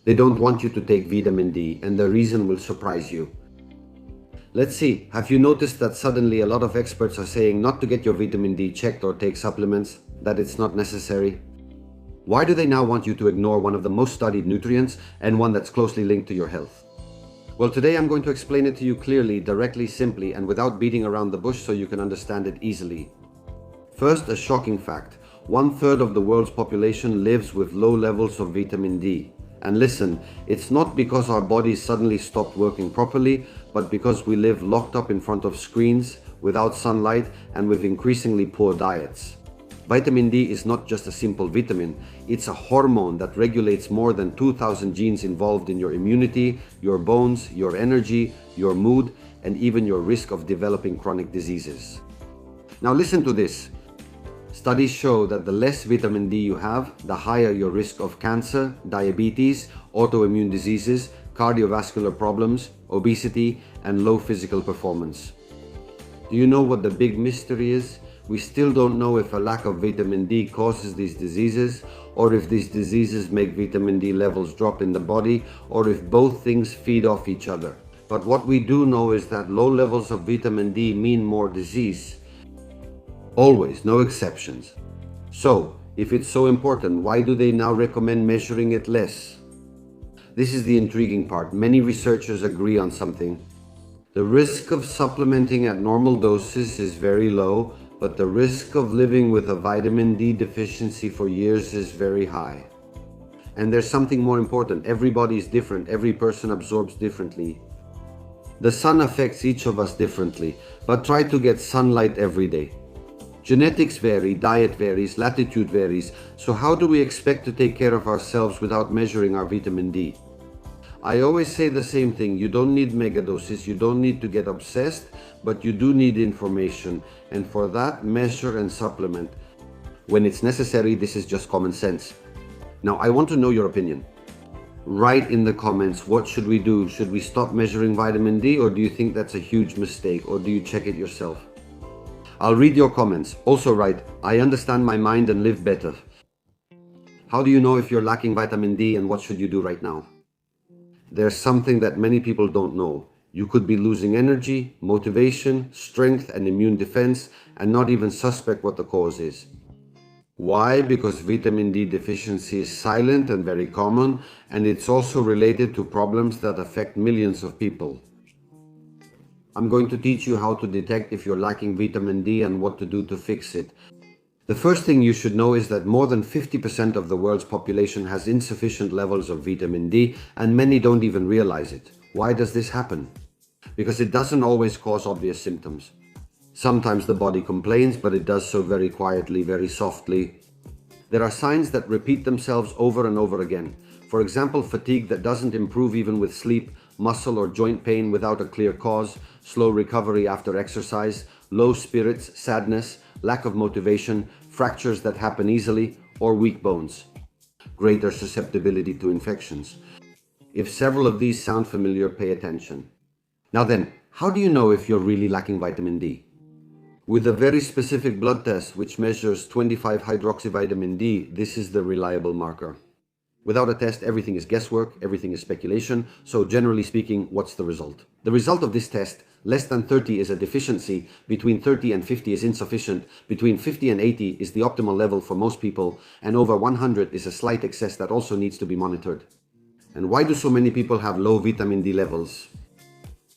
They don't want you to take vitamin D, and the reason will surprise you. Let's see, have you noticed that suddenly a lot of experts are saying not to get your vitamin D checked or take supplements, that it's not necessary? Why do they now want you to ignore one of the most studied nutrients and one that's closely linked to your health? Well, today I'm going to explain it to you clearly, directly, simply, and without beating around the bush so you can understand it easily. First, a shocking fact. 1/3 of the world's population lives with low levels of vitamin D. And listen, it's not because our bodies suddenly stopped working properly, but because we live locked up in front of screens, without sunlight, and with increasingly poor diets. Vitamin D is not just a simple vitamin, it's a hormone that regulates more than 2,000 genes involved in your immunity, your bones, your energy, your mood, and even your risk of developing chronic diseases. Now listen to this. Studies show that the less vitamin D you have, the higher your risk of cancer, diabetes, autoimmune diseases, cardiovascular problems, obesity, and low physical performance. Do you know what the big mystery is? We still don't know if a lack of vitamin D causes these diseases, or if these diseases make vitamin D levels drop in the body, or if both things feed off each other. But what we do know is that low levels of vitamin D mean more disease. Always, no exceptions. So, if it's so important, why do they now recommend measuring it less? This is the intriguing part. Many researchers agree on something. The risk of supplementing at normal doses is very low, but the risk of living with a vitamin D deficiency for years is very high. And there's something more important. Everybody is different. Every person absorbs differently. The sun affects each of us differently, but try to get sunlight every day. Genetics vary, diet varies, latitude varies, so how do we expect to take care of ourselves without measuring our vitamin D? I always say the same thing, you don't need megadoses, you don't need to get obsessed, but you do need information, and for that, measure and supplement. When it's necessary, this is just common sense. Now, I want to know your opinion. Write in the comments, what should we do? Should we stop measuring vitamin D, or do you think that's a huge mistake, or do you check it yourself? I'll read your comments. Also write, I understand my mind and live better. How do you know if you're lacking vitamin D, and what should you do right now? There's something that many people don't know. You could be losing energy, motivation, strength, and immune defense, and not even suspect what the cause is. Why? Because vitamin D deficiency is silent and very common, and it's also related to problems that affect millions of people. I'm going to teach you how to detect if you're lacking vitamin D and what to do to fix it. The first thing you should know is that more than 50% of the world's population has insufficient levels of vitamin D, and many don't even realize it. Why does this happen? Because it doesn't always cause obvious symptoms. Sometimes the body complains, but it does so very quietly, very softly. There are signs that repeat themselves over and over again. For example, fatigue that doesn't improve even with sleep, muscle or joint pain without a clear cause, slow recovery after exercise, low spirits, sadness, lack of motivation, fractures that happen easily, or weak bones. Greater susceptibility to infections. If several of these sound familiar, pay attention. Now then, how do you know if you're really lacking vitamin D? With a very specific blood test which measures 25-hydroxyvitamin D, this is the reliable marker. Without a test, everything is guesswork, everything is speculation, so generally speaking, what's the result? The result of this test, less than 30 is a deficiency, between 30 and 50 is insufficient, between 50 and 80 is the optimal level for most people, and over 100 is a slight excess that also needs to be monitored. And why do so many people have low vitamin D levels?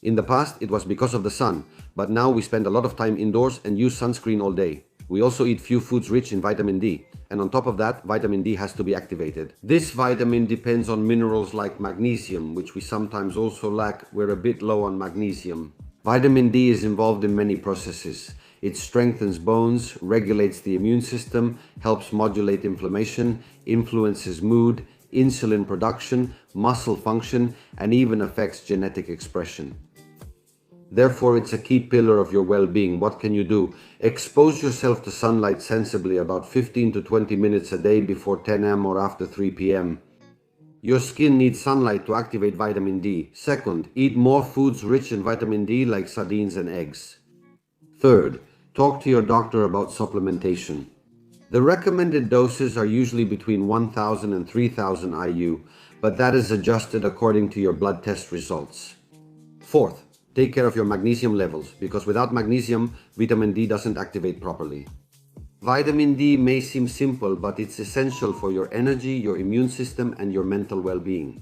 In the past, it was because of the sun, but now we spend a lot of time indoors and use sunscreen all day. We also eat few foods rich in vitamin D, and on top of that, vitamin D has to be activated. This vitamin depends on minerals like magnesium, which we sometimes also lack. We're a bit low on magnesium. Vitamin D is involved in many processes. It strengthens bones, regulates the immune system, helps modulate inflammation, influences mood, insulin production, muscle function, and even affects genetic expression. Therefore, it's a key pillar of your well-being. What can you do? Expose yourself to sunlight sensibly about 15 to 20 minutes a day before 10 a.m. or after 3 p.m. Your skin needs sunlight to activate vitamin D. Second, eat more foods rich in vitamin D like sardines and eggs. Third, talk to your doctor about supplementation. The recommended doses are usually between 1,000 and 3,000 IU, but that is adjusted according to your blood test results. Fourth, take care of your magnesium levels, because without magnesium, vitamin D doesn't activate properly. Vitamin D may seem simple, but it's essential for your energy, your immune system, and your mental well-being.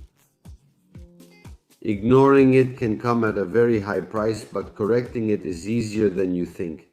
Ignoring it can come at a very high price, but correcting it is easier than you think.